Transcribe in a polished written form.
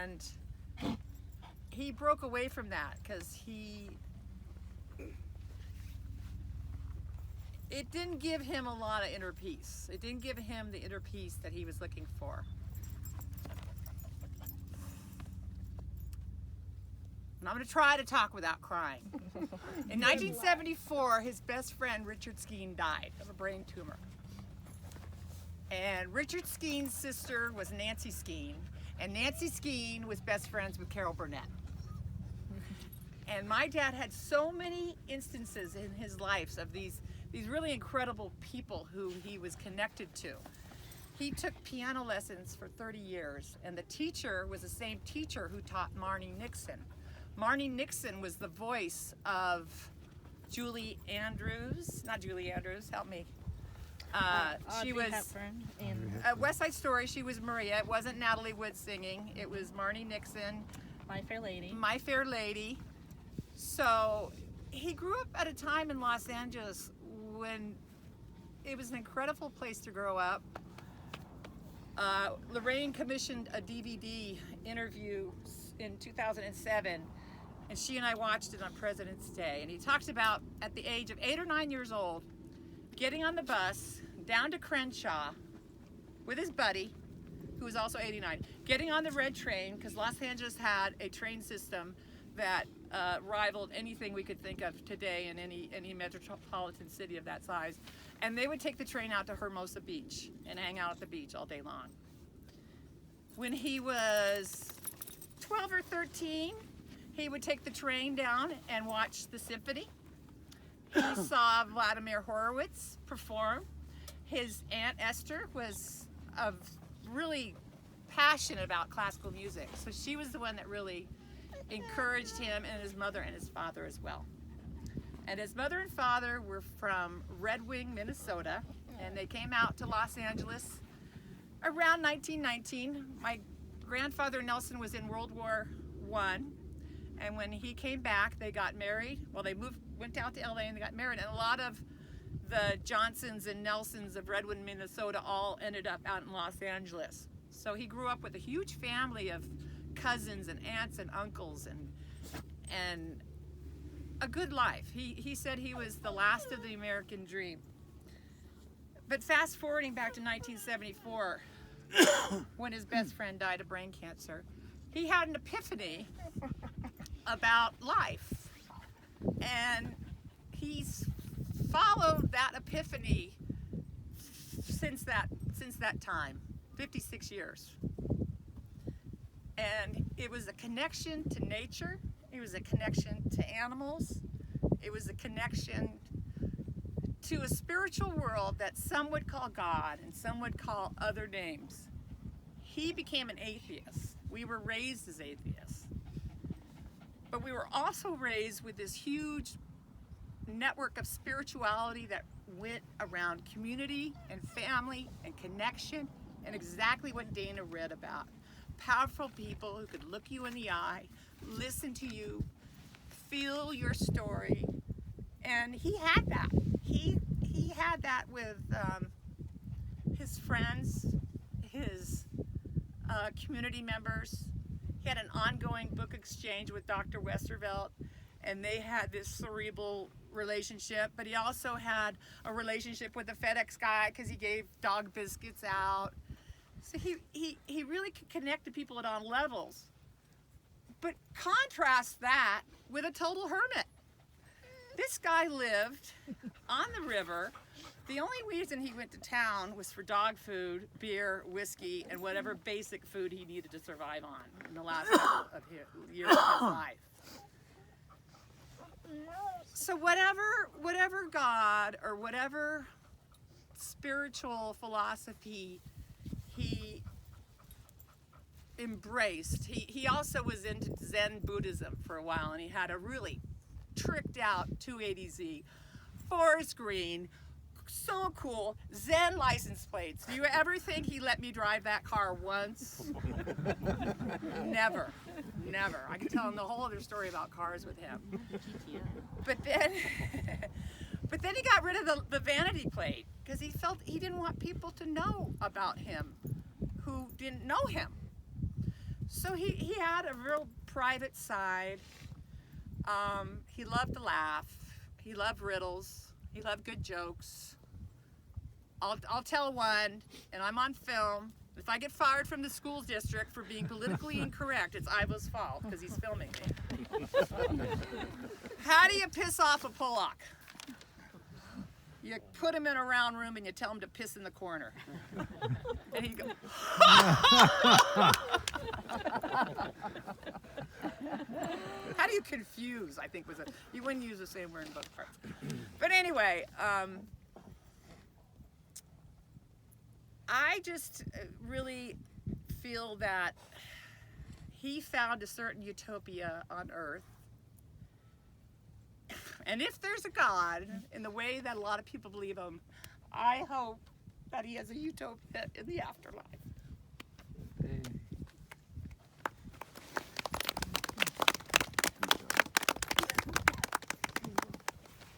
And he broke away from that because it didn't give him a lot of inner peace. It didn't give him the inner peace that he was looking for. And I'm going to try to talk without crying. In 1974, his best friend, Richard Skeen, died of a brain tumor. And Richard Skeen's sister was Nancy Skeen, and Nancy Skeen was best friends with Carol Burnett. And my dad had so many instances in his life of these really incredible people who he was connected to. He took piano lessons for 30 years, and the teacher was the same teacher who taught Marnie Nixon. Marnie Nixon was the voice of Julie Andrews, not Julie Andrews, help me. She was Hepburn in West Side Story. She was Maria. It wasn't Natalie Wood singing. It was Marnie Nixon. My Fair Lady. My Fair Lady. So he grew up at a time in Los Angeles when it was an incredible place to grow up. Lorraine commissioned a DVD interview in 2007, and she and I watched it on President's Day. And he talked about, at the age of 8 or 9 years old, getting on the bus down to Crenshaw with his buddy, who was also 89, getting on the red train, because Los Angeles had a train system that rivaled anything we could think of today in any metropolitan city of that size. And they would take the train out to Hermosa Beach and hang out at the beach all day long. When he was 12 or 13, he would take the train down and watch the symphony. He saw Vladimir Horowitz perform. His Aunt Esther was really passionate about classical music, so she was the one that really encouraged him, and his mother and his father as well. And his mother and father were from Red Wing, Minnesota, and they came out to Los Angeles around 1919. My grandfather Nelson was in World War I, and when he came back, they got married. Well, they went out to LA and they got married, and a lot of the Johnsons and Nelsons of Red Wing, Minnesota all ended up out in Los Angeles. So he grew up with a huge family of cousins and aunts and uncles and a good life. He said he was the last of the American dream. But fast forwarding back to 1974, when his best friend died of brain cancer, he had an epiphany about life. And he's followed that epiphany since that time, 56 years. And it was a connection to nature. It was a connection to animals. It was a connection to a spiritual world that some would call God and some would call other names. He became an atheist. We were raised as atheists. But we were also raised with this huge network of spirituality that went around community and family and connection, and exactly what Dana read about. Powerful people who could look you in the eye, listen to you, feel your story, and he had that. He had that with his friends, his community members. He had an ongoing book exchange with Dr. Westervelt, and they had this cerebral relationship, but he also had a relationship with the FedEx guy because he gave dog biscuits out. So he really could connect to people at all levels. But contrast that with a total hermit. This guy lived on the river. The only reason he went to town was for dog food, beer, whiskey, and whatever basic food he needed to survive on in the last couple of years of his life. So whatever God or whatever spiritual philosophy he embraced, he also was into Zen Buddhism for a while, and he had a really tricked out 280Z, forest green, so cool, Zen license plates. Do you ever think he let me drive that car once? Never. I could tell him the whole other story about cars with him. But then he got rid of the vanity plate because he felt he didn't want people to know about him who didn't know him. So So he had a real private side. He loved to laugh. He loved riddles. He loved good jokes. I'll tell one, and I'm on film. If I get fired from the school district for being politically incorrect, it's Ivo's fault because he's filming me. How do you piss off a Pollock? You put him in a round room and you tell him to piss in the corner. And he'd go, how do you confuse, I think was it. You wouldn't use the same word in both parts. But anyway, I just really feel that he found a certain utopia on earth. And if there's a God, in the way that a lot of people believe him, I hope that he has a utopia in the afterlife.